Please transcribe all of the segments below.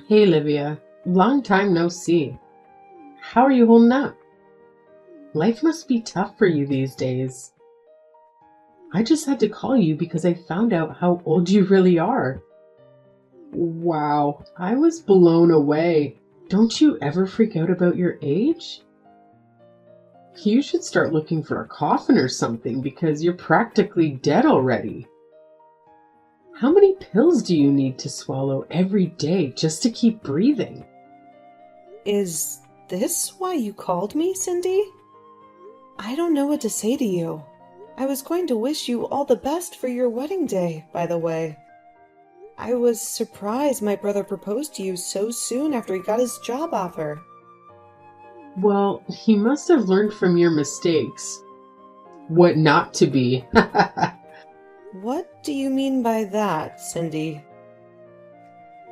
Hey, Livia. Long time no see. How are you holding up? Life must be tough for you these days. I just had to call you because I found out how old you really are. Wow, I was blown away. Don't you ever freak out about your age? You should start looking for a coffin or something because you're practically dead already. How many pills do you need to swallow every day just to keep breathing? Is this why you called me, Cindy? I don't know what to say to you. I was going to wish you all the best for your wedding day, by the way. I was surprised my brother proposed to you so soon after he got his job offer. Well, he must have learned from your mistakes. What not to be. What do you mean by that, Cindy?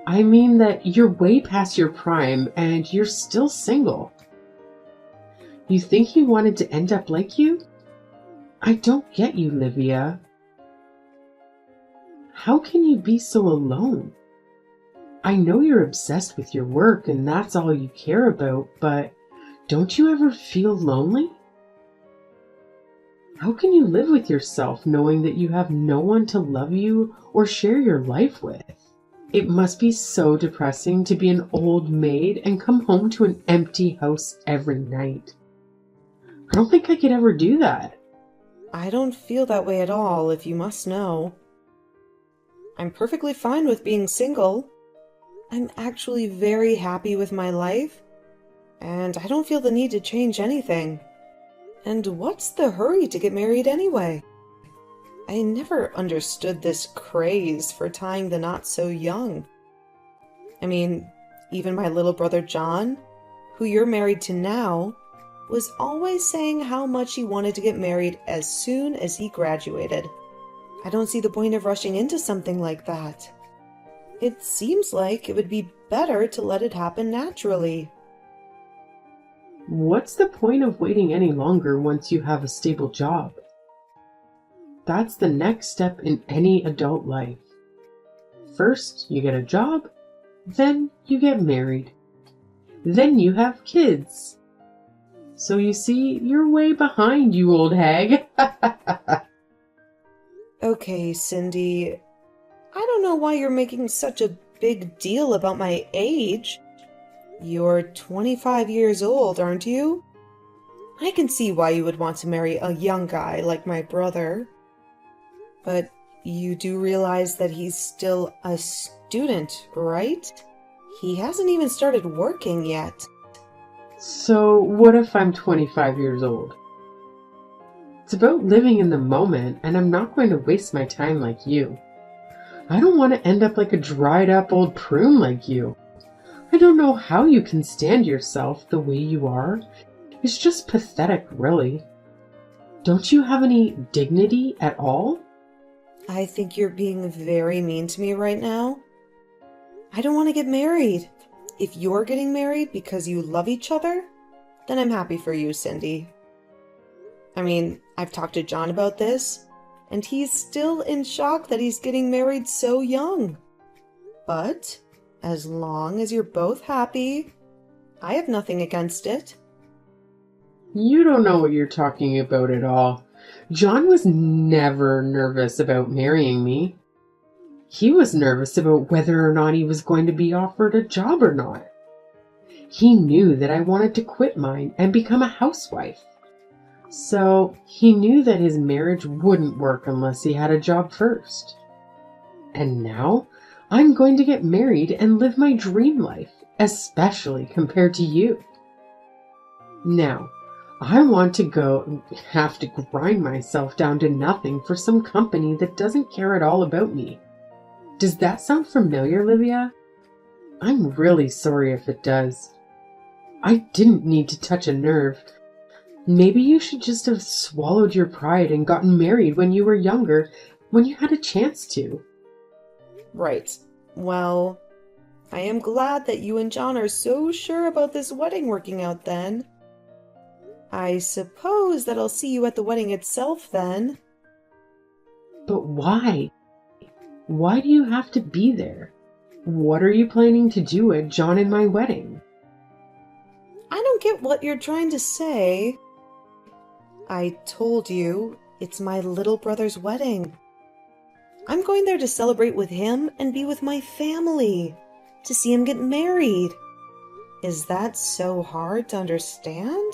I mean that you're way past your prime and you're still single. You think he wanted to end up like you? I don't get you, Livia. How can you be so alone? I know you're obsessed with your work and that's all you care about, but don't you ever feel lonely? How can you live with yourself knowing that you have no one to love you or share your life with? It must be so depressing to be an old maid and come home to an empty house every night. I don't think I could ever do that. I don't feel that way at all, if you must know. I'm perfectly fine with being single. I'm actually very happy with my life, and I don't feel the need to change anything. And what's the hurry to get married anyway? I never understood this craze for tying the knot so young. I mean, even my little brother John, who you're married to now, was always saying how much he wanted to get married as soon as he graduated. I don't see the point of rushing into something like that. It seems like it would be better to let it happen naturally. What's the point of waiting any longer once you have a stable job? That's the next step in any adult life. First, you get a job, then you get married, then you have kids. So you see, you're way behind, you old hag. Okay, Cindy, I don't know why you're making such a big deal about my age. You're 25 years old, aren't you? I can see why you would want to marry a young guy like my brother. But you do realize that he's still a student, right? He hasn't even started working yet. So what if I'm 25 years old? It's about living in the moment, and I'm not going to waste my time like you. I don't want to end up like a dried up old prune like you. I don't know how you can stand yourself the way you are. It's just pathetic, really. Don't you have any dignity at all? I think you're being very mean to me right now. I don't want to get married. If you're getting married because you love each other, then I'm happy for you, Cindy. I mean, I've talked to John about this, and he's still in shock that he's getting married so young. But as long as you're both happy, I have nothing against it. You don't know what you're talking about at all. John was never nervous about marrying me. He was nervous about whether or not he was going to be offered a job or not. He knew that I wanted to quit mine and become a housewife. So he knew that his marriage wouldn't work unless he had a job first. And now I'm going to get married and live my dream life, especially compared to you. Now, I want to go and have to grind myself down to nothing for some company that doesn't care at all about me. Does that sound familiar, Livia? I'm really sorry if it does. I didn't need to touch a nerve. Maybe you should just have swallowed your pride and gotten married when you were younger, when you had a chance to. Right. Well, I am glad that you and John are so sure about this wedding working out then. I suppose that I'll see you at the wedding itself then. But why? Why do you have to be there? What are you planning to do at John and my wedding? I don't get what you're trying to say. I told you, it's my little brother's wedding. I'm going there to celebrate with him and be with my family, to see him get married. Is that so hard to understand?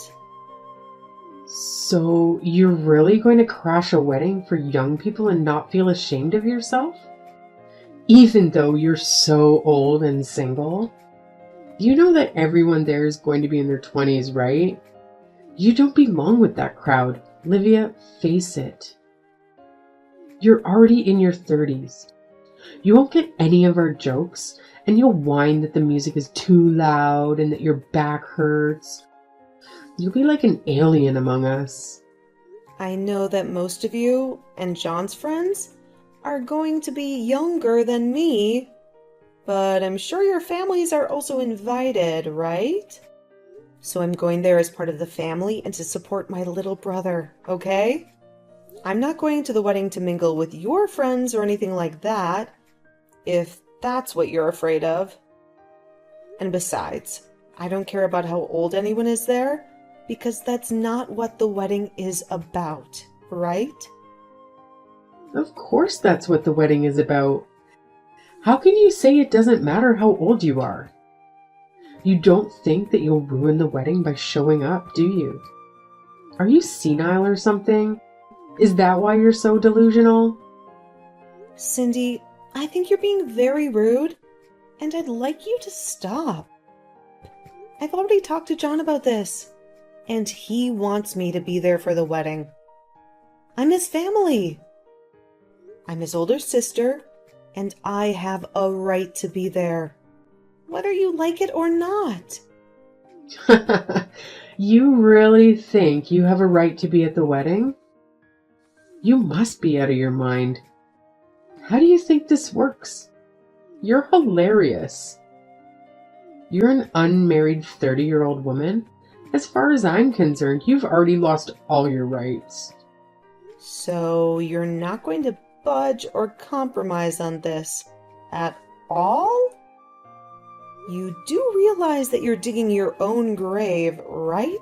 So, you're really going to crash a wedding for young people and not feel ashamed of yourself? Even though you're so old and single? You know that everyone there is going to be in their 20s, right? You don't belong with that crowd. Livia, face it. You're already in your 30s. You won't get any of our jokes, and you'll whine that the music is too loud and that your back hurts. You'll be like an alien among us. I know that most of you and John's friends are going to be younger than me, but I'm sure your families are also invited, right? So I'm going there as part of the family and to support my little brother, okay? I'm not going to the wedding to mingle with your friends or anything like that, if that's what you're afraid of. And besides, I don't care about how old anyone is there, because that's not what the wedding is about, right? Of course that's what the wedding is about. How can you say it doesn't matter how old you are? You don't think that you'll ruin the wedding by showing up, do you? Are you senile or something? Is that why you're so delusional? Cindy, I think you're being very rude, and I'd like you to stop. I've already talked to John about this, and he wants me to be there for the wedding. I'm his family. I'm his older sister, and I have a right to be there, whether you like it or not. You really think you have a right to be at the wedding? You must be out of your mind. How do you think this works? You're hilarious. You're an unmarried 30-year-old woman. As far as I'm concerned, you've already lost all your rights. So you're not going to budge or compromise on this at all? You do realize that you're digging your own grave, right?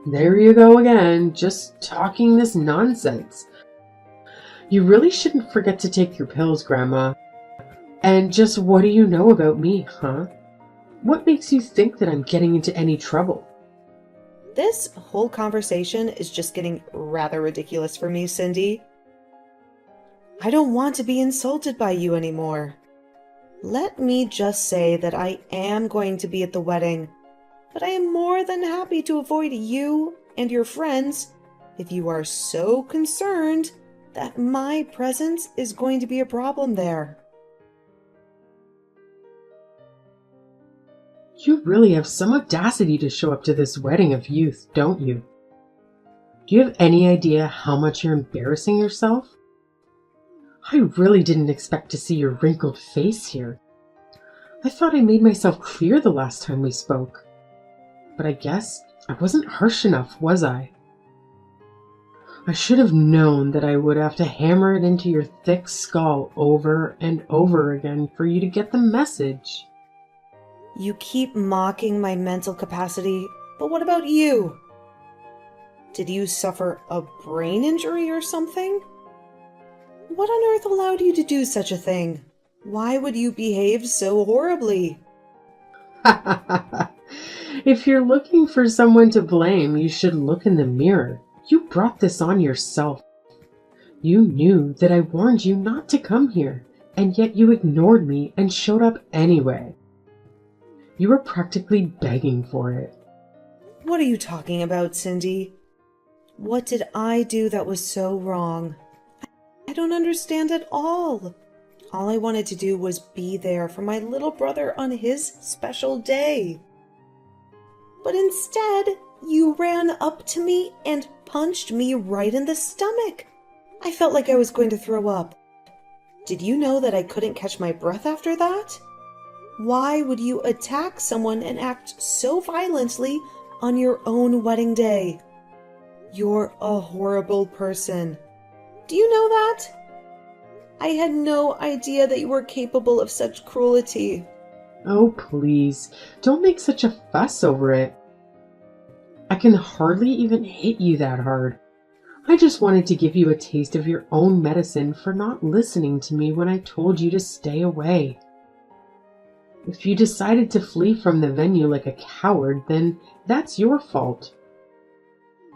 There you go again, just talking this nonsense. You really shouldn't forget to take your pills, Grandma. And just what do you know about me, huh? What makes you think that I'm getting into any trouble? This whole conversation is just getting rather ridiculous for me, Cindy. I don't want to be insulted by you anymore. Let me just say that I am going to be at the wedding, but I am more than happy to avoid you and your friends if you are so concerned that my presence is going to be a problem there. You really have some audacity to show up to this wedding of youth, don't you? Do you have any idea how much you're embarrassing yourself? I really didn't expect to see your wrinkled face here. I thought I made myself clear the last time we spoke. But I guess I wasn't harsh enough, was I? I should have known that I would have to hammer it into your thick skull over and over again for you to get the message. You keep mocking my mental capacity, but what about you? Did you suffer a brain injury or something? What on earth allowed you to do such a thing? Why would you behave so horribly? If you're looking for someone to blame, you should look in the mirror. You brought this on yourself. You knew that I warned you not to come here, and yet you ignored me and showed up anyway. You were practically begging for it. What are you talking about, Cindy? What did I do that was so wrong? I don't understand at all. All I wanted to do was be there for my little brother on his special day. But instead, you ran up to me and punched me right in the stomach. I felt like I was going to throw up. Did you know that I couldn't catch my breath after that? Why would you attack someone and act so violently on your own wedding day? You're a horrible person. Do you know that? I had no idea that you were capable of such cruelty. Oh, please, don't make such a fuss over it. I can hardly even hit you that hard. I just wanted to give you a taste of your own medicine for not listening to me when I told you to stay away. If you decided to flee from the venue like a coward, then that's your fault.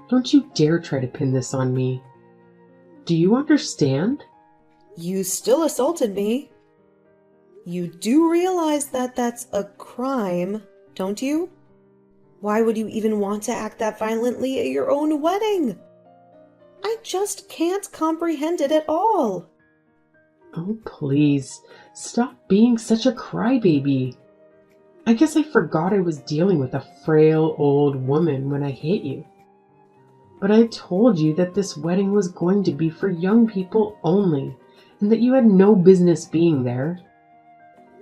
Don't you dare try to pin this on me. Do you understand? You still assaulted me. You do realize that that's a crime, don't you? Why would you even want to act that violently at your own wedding? I just can't comprehend it at all. Oh, please, stop being such a crybaby. I guess I forgot I was dealing with a frail old woman when I hit you. But I told you that this wedding was going to be for young people only, and that you had no business being there.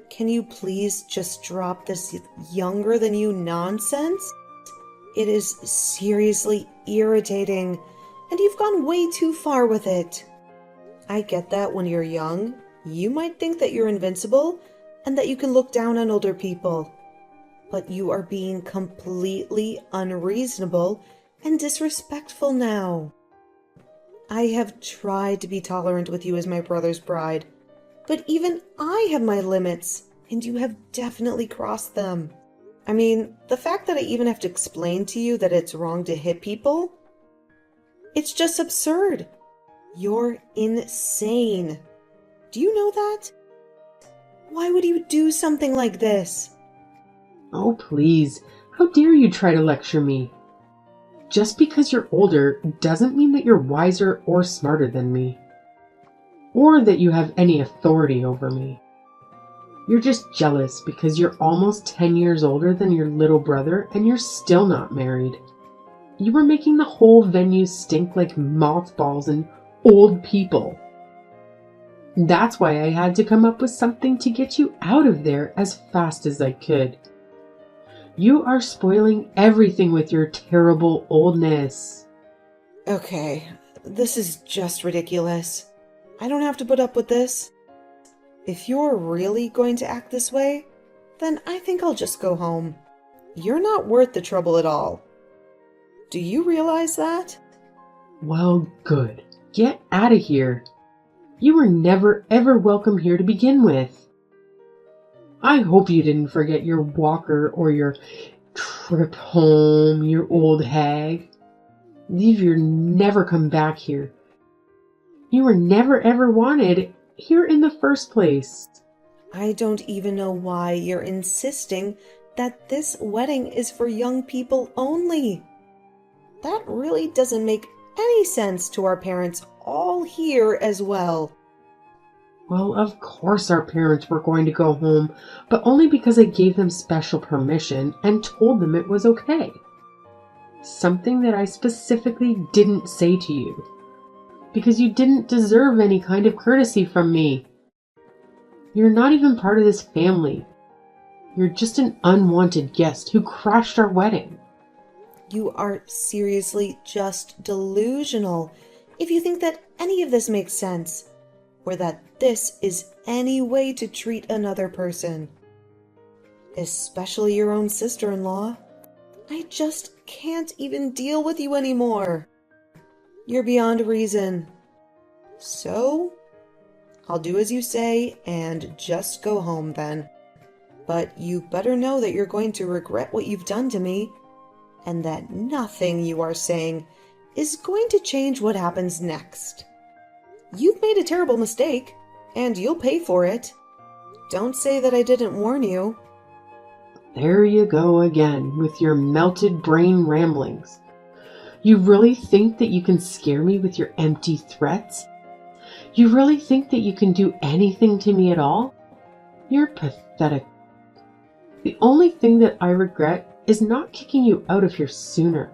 Can you please just drop this younger than you nonsense? It is seriously irritating, and you've gone way too far with it. I get that when you're young, you might think that you're invincible and that you can look down on older people. But you are being completely unreasonable and disrespectful now. I have tried to be tolerant with you as my brother's bride, but even I have my limits, and you have definitely crossed them. I mean, the fact that I even have to explain to you that it's wrong to hit people, it's just absurd. You're insane. Do you know that? Why would you do something like this? Oh, please, how dare you try to lecture me? Just because you're older doesn't mean that you're wiser or smarter than me, or that you have any authority over me. You're just jealous because you're almost 10 years older than your little brother and you're still not married. You were making the whole venue stink like mothballs and old people. That's why I had to come up with something to get you out of there as fast as I could. You are spoiling everything with your terrible oldness. Okay, this is just ridiculous. I don't have to put up with this. If you're really going to act this way, then I think I'll just go home. You're not worth the trouble at all. Do you realize that? Well, good. Get out of here. You were never ever welcome here to begin with. I hope you didn't forget your walker or your trip home, you old hag. Leave your never come back here. You were never ever wanted here in the first place. I don't even know why you're insisting that this wedding is for young people only. That really doesn't make any sense to our parents all here as well. Well, of course our parents were going to go home, but only because I gave them special permission and told them it was okay. Something that I specifically didn't say to you, because you didn't deserve any kind of courtesy from me. You're not even part of this family. You're just an unwanted guest who crashed our wedding. You are seriously just delusional if you think that any of this makes sense, or that this is any way to treat another person. Especially your own sister-in-law. I just can't even deal with you anymore. You're beyond reason. So, I'll do as you say and just go home then. But you better know that you're going to regret what you've done to me, and that nothing you are saying is going to change what happens next. You've made a terrible mistake, and you'll pay for it. Don't say that I didn't warn you. There you go again with your melted brain ramblings. You really think that you can scare me with your empty threats? You really think that you can do anything to me at all? You're pathetic. The only thing that I regret is not kicking you out of here sooner.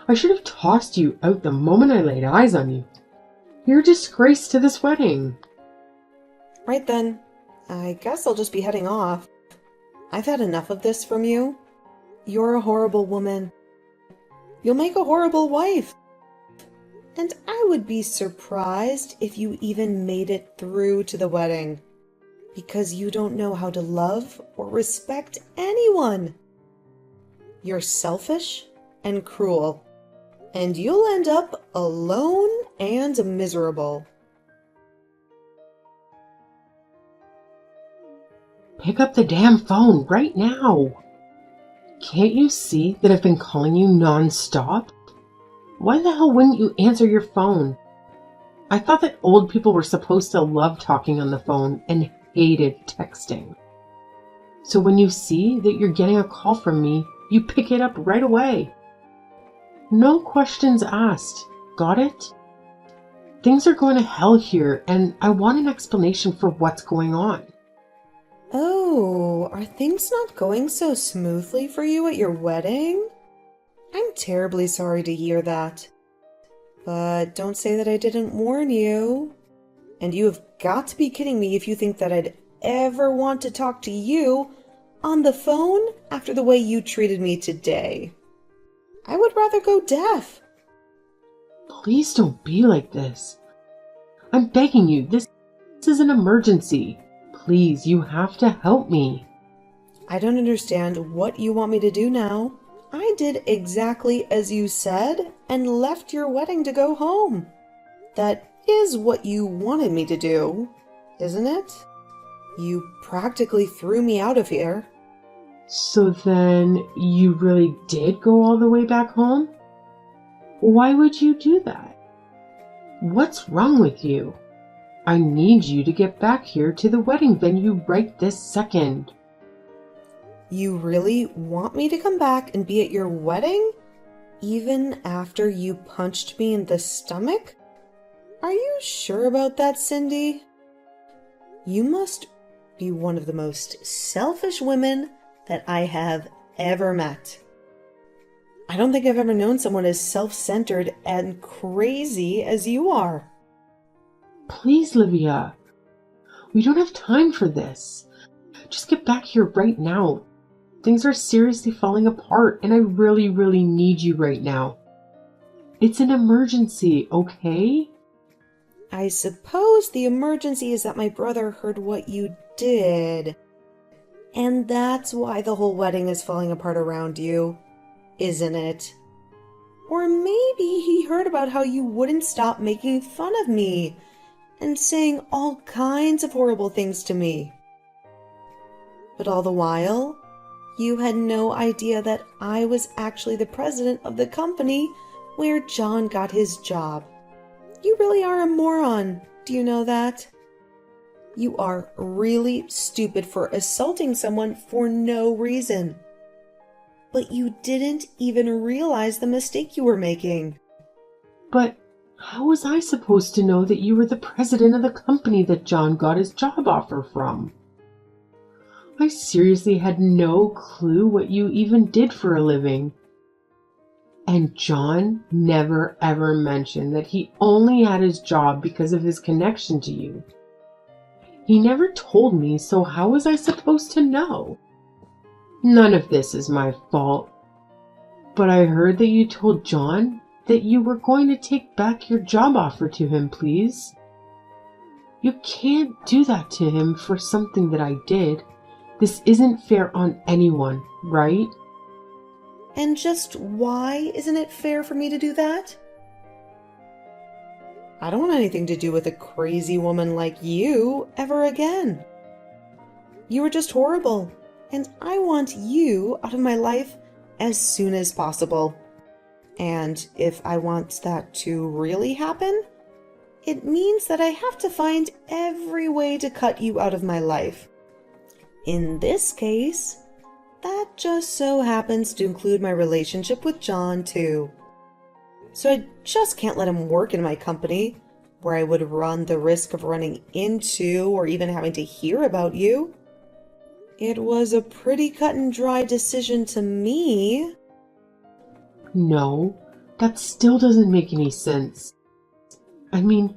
I should have tossed you out the moment I laid eyes on you. You're a disgrace to this wedding. Right then, I guess I'll just be heading off. I've had enough of this from you. You're a horrible woman. You'll make a horrible wife. and I would be surprised if you even made it through to the wedding, because you don't know how to love or respect anyone. You're selfish and cruel, and you'll end up alone and miserable. Pick up the damn phone right now. Can't you see that I've been calling you non-stop? Why the hell wouldn't you answer your phone? I thought that old people were supposed to love talking on the phone and hated texting. So when you see that you're getting a call from me, you pick it up right away. No questions asked. Got it? Things are going to hell here, and I want an explanation for what's going on. Oh, are things not going so smoothly for you at your wedding? I'm terribly sorry to hear that. But don't say that I didn't warn you. And you have got to be kidding me if you think that I'd ever want to talk to you on the phone after the way you treated me today. I would rather go deaf. Please don't be like this. I'm begging you, this is an emergency. Please, you have to help me. I don't understand what you want me to do now. I did exactly as you said and left your wedding to go home. That is what you wanted me to do, isn't it? You practically threw me out of here. So then you really did go all the way back home? Why would you do that? What's wrong with you? I need you to get back here to the wedding venue right this second. You really want me to come back and be at your wedding? Even after you punched me in the stomach? Are you sure about that, Cindy? You must be one of the most selfish women that I have ever met. I don't think I've ever known someone as self-centered and crazy as you are. Please, Livia. We don't have time for this. Just get back here right now. Things are seriously falling apart, and I really, really need you right now. It's an emergency, okay? I suppose the emergency is that my brother heard what you did. And that's why the whole wedding is falling apart around you, isn't it? Or maybe he heard about how you wouldn't stop making fun of me and saying all kinds of horrible things to me. But all the while, you had no idea that I was actually the president of the company where John got his job. You really are a moron, do you know that? You are really stupid for assaulting someone for no reason. But you didn't even realize the mistake you were making. But how was I supposed to know that you were the president of the company that John got his job offer from? I seriously had no clue what you even did for a living. And John never ever mentioned that he only had his job because of his connection to you. He never told me, so how was I supposed to know? None of this is my fault. But I heard that you told John that you were going to take back your job offer to him, please. You can't do that to him for something that I did. This isn't fair on anyone, right? And just why isn't it fair for me to do that? I don't want anything to do with a crazy woman like you ever again. You were just horrible, and I want you out of my life as soon as possible. And if I want that to really happen, it means that I have to find every way to cut you out of my life. In this case, that just so happens to include my relationship with John, too. So I just can't let him work in my company, where I would run the risk of running into or even having to hear about you. It was a pretty cut and dry decision to me. No, that still doesn't make any sense. I mean,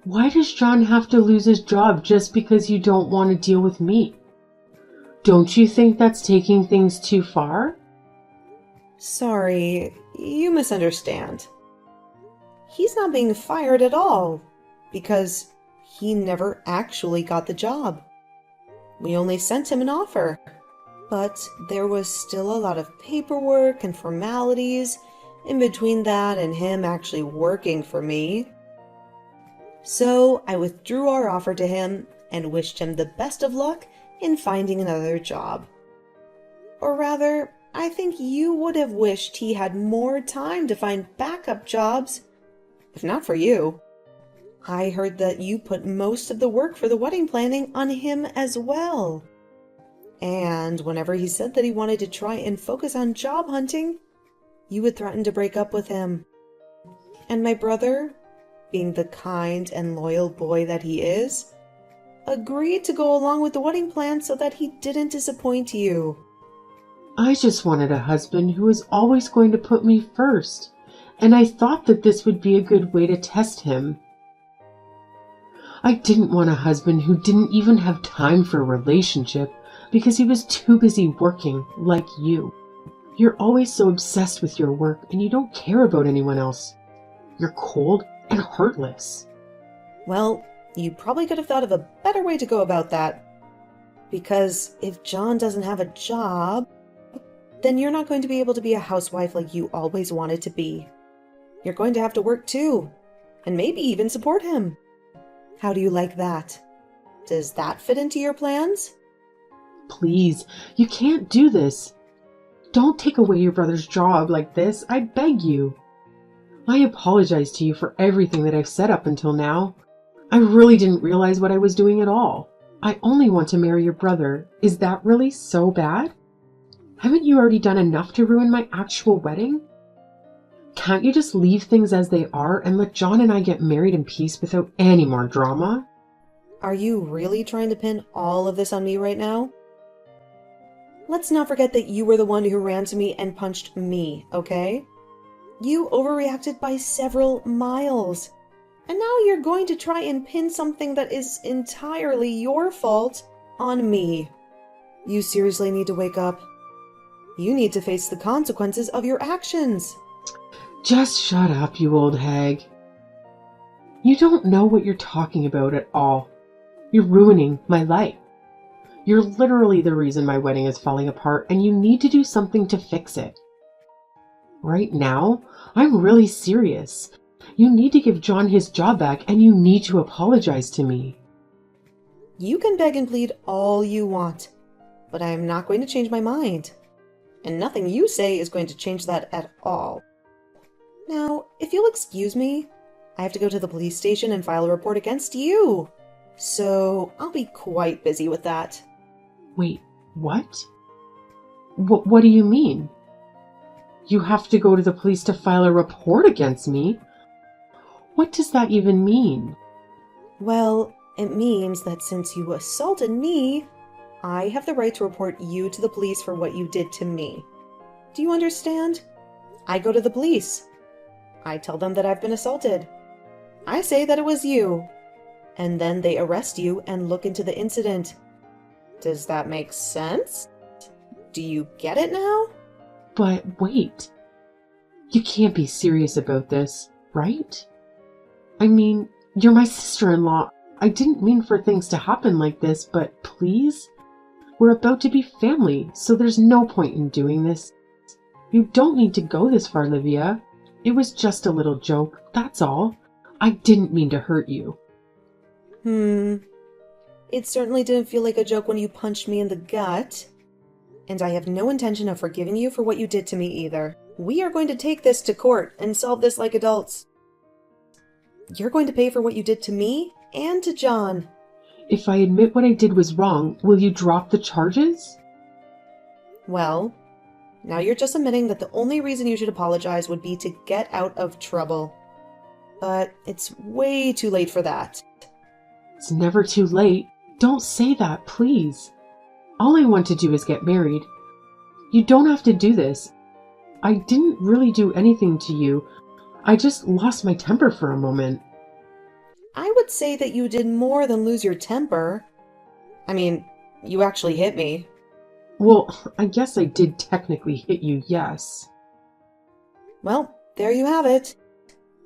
why does John have to lose his job just because you don't want to deal with me? Don't you think that's taking things too far? Sorry, you misunderstand. he's not being fired at all, because he never actually got the job. We only sent him an offer, but there was still a lot of paperwork and formalities in between that and him actually working for me. So I withdrew our offer to him and wished him the best of luck in finding another job. Or rather, I think you would have wished he had more time to find backup jobs, if not for you. I heard that you put most of the work for the wedding planning on him as well. And whenever he said that he wanted to try and focus on job hunting, you would threaten to break up with him. And my brother, being the kind and loyal boy that he is, agreed to go along with the wedding plan so that he didn't disappoint you. I just wanted a husband who was always going to put me first, and I thought that this would be a good way to test him. I didn't want a husband who didn't even have time for a relationship because he was too busy working, like you. You're always so obsessed with your work and you don't care about anyone else. You're cold and heartless. Well, you probably could have thought of a better way to go about that. Because if John doesn't have a job, then you're not going to be able to be a housewife like you always wanted to be. You're going to have to work too, and maybe even support him. How do you like that? Does that fit into your plans? Please, you can't do this. Don't take away your brother's job like this, I beg you. I apologize to you for everything that I've said up until now. I really didn't realize what I was doing at all. I only want to marry your brother. Is that really so bad? Haven't you already done enough to ruin my actual wedding? Can't you just leave things as they are and let John and I get married in peace without any more drama? Are you really trying to pin all of this on me right now? Let's not forget that you were the one who ran to me and punched me, okay? You overreacted by several miles. And now you're going to try and pin something that is entirely your fault on me. You seriously need to wake up. You need to face the consequences of your actions. Just shut up, you old hag. You don't know what you're talking about at all. You're ruining my life. You're literally the reason my wedding is falling apart, and you need to do something to fix it. Right now, I'm really serious. You need to give John his job back, and you need to apologize to me. You can beg and plead all you want, but I am not going to change my mind. And nothing you say is going to change that at all. Now, if you'll excuse me, I have to go to the police station and file a report against you. So I'll be quite busy with that. Wait, what? What do you mean? You have to go to the police to file a report against me? What does that even mean? Well, it means that since you assaulted me, I have the right to report you to the police for what you did to me. Do you understand? I go to the police. I tell them that I've been assaulted. I say that it was you. And then they arrest you and look into the incident. Does that make sense? Do you get it now? But wait. You can't be serious about this, right? I mean, you're my sister-in-law. I didn't mean for things to happen like this, but please? We're about to be family, so there's no point in doing this. You don't need to go this far, Livia. It was just a little joke, that's all. I didn't mean to hurt you. It certainly didn't feel like a joke when you punched me in the gut. And I have no intention of forgiving you for what you did to me either. We are going to take this to court and solve this like adults. You're going to pay for what you did to me and to John. If I admit what I did was wrong, will you drop the charges? Well, now you're just admitting that the only reason you should apologize would be to get out of trouble. But it's way too late for that. It's never too late. Don't say that, please. All I want to do is get married. You don't have to do this. I didn't really do anything to you. I just lost my temper for a moment. I would say that you did more than lose your temper. I mean, you actually hit me. Well, I guess I did technically hit you, yes. Well, there you have it.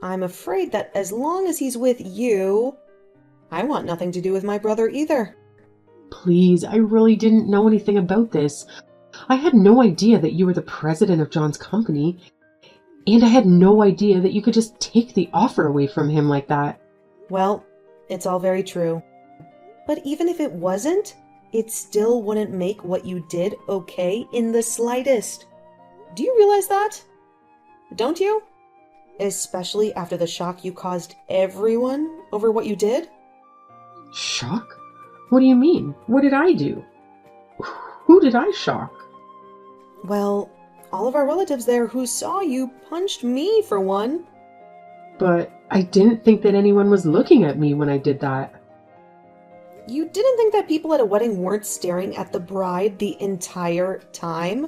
I'm afraid that as long as he's with you, I want nothing to do with my brother either. Please, I really didn't know anything about this. I had no idea that you were the president of John's company, and I had no idea that you could just take the offer away from him like that. Well, it's all very true. But even if it wasn't, it still wouldn't make what you did okay in the slightest. Do you realize that? Don't you? Especially after the shock you caused everyone over what you did? Shock? What do you mean? What did I do? Who did I shock? Well, all of our relatives there who saw you punched me for one. But I didn't think that anyone was looking at me when I did that. You didn't think that people at a wedding weren't staring at the bride the entire time?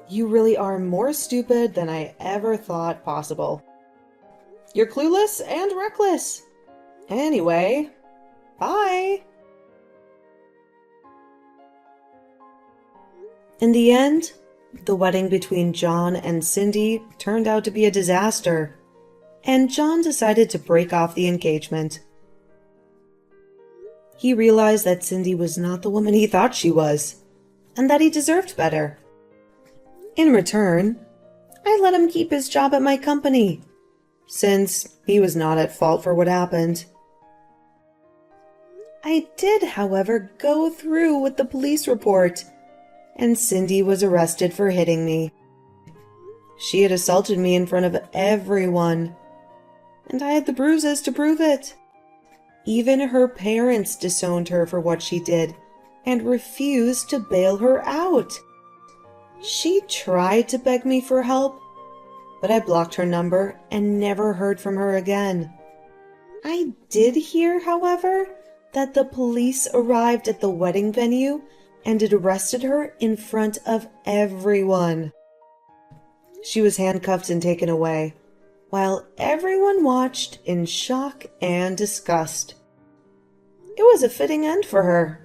You really are more stupid than I ever thought possible. You're clueless and reckless. Anyway, bye. In the end, the wedding between John and Cindy turned out to be a disaster, and John decided to break off the engagement. He realized that Cindy was not the woman he thought she was, and that he deserved better. In return, I let him keep his job at my company, since he was not at fault for what happened. I did, however, go through with the police report, and Cindy was arrested for hitting me. She had assaulted me in front of everyone, and I had the bruises to prove it. Even her parents disowned her for what she did and refused to bail her out. She tried to beg me for help, but I blocked her number and never heard from her again. I did hear, however, that the police arrived at the wedding venue and had arrested her in front of everyone. She was handcuffed and taken away, while everyone watched in shock and disgust. It was a fitting end for her.